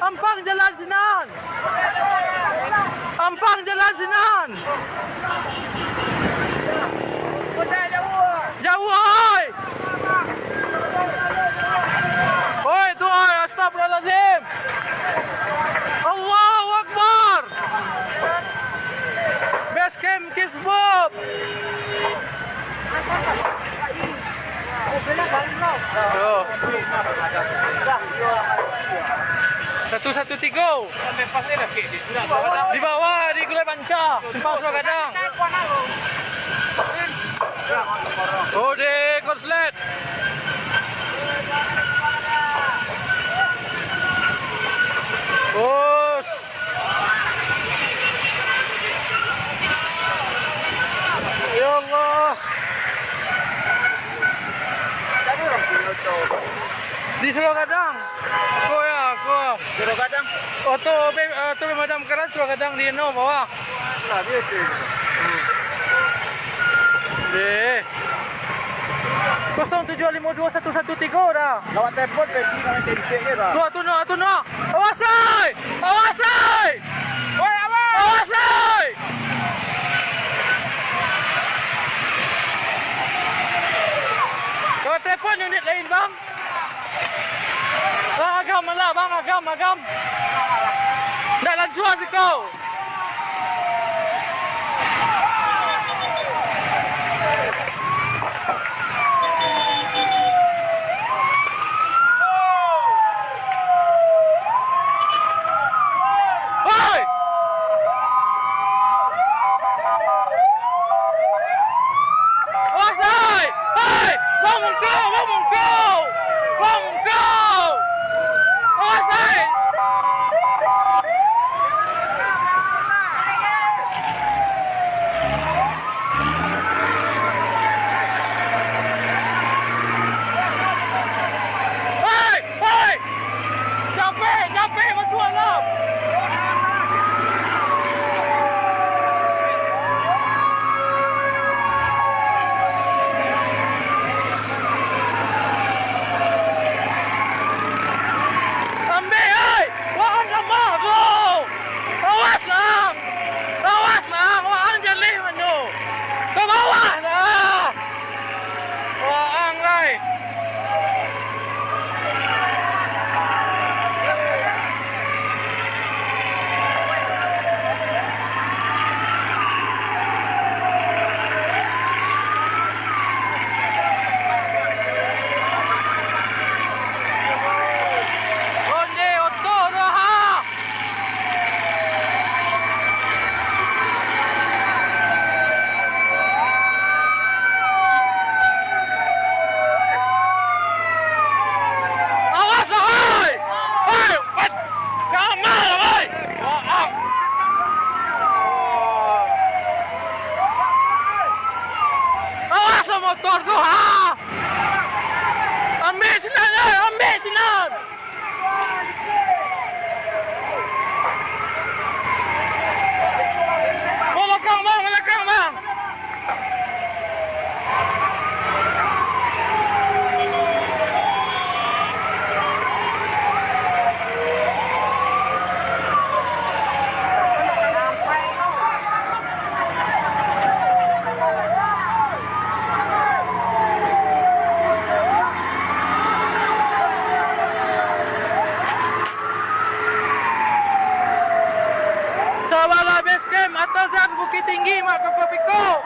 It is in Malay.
Ampang Jalan Sinan. Ampang Jalan Sinan. Jauh oi. Oi tu oi, astagfirullahalazim. Allahu Akbar. Base camp Kisbob. Oh. 113 di bawah di Gulai Panca, Simpang Suragadang. Oh, di Korslet. Bos. Ya Allah. Di Suragadang. Ko. Suragadang. Oto pemadam keras Suragadang di no bawah. Lah dia tu. Deh. 07521113 dah. Lawat telefon pergi nak cari dia dah. Tu no. Awas oi. Awas oi. Oi, awas. Awas oi. Kau telefon unit lain bang. Agam lah bang, agam. Dah lanjut si kau. Motor tu ha. Ambil sinan. Melakang bang. Sabala Base Camp atas Bukit Tinggi Mak Koko Piko.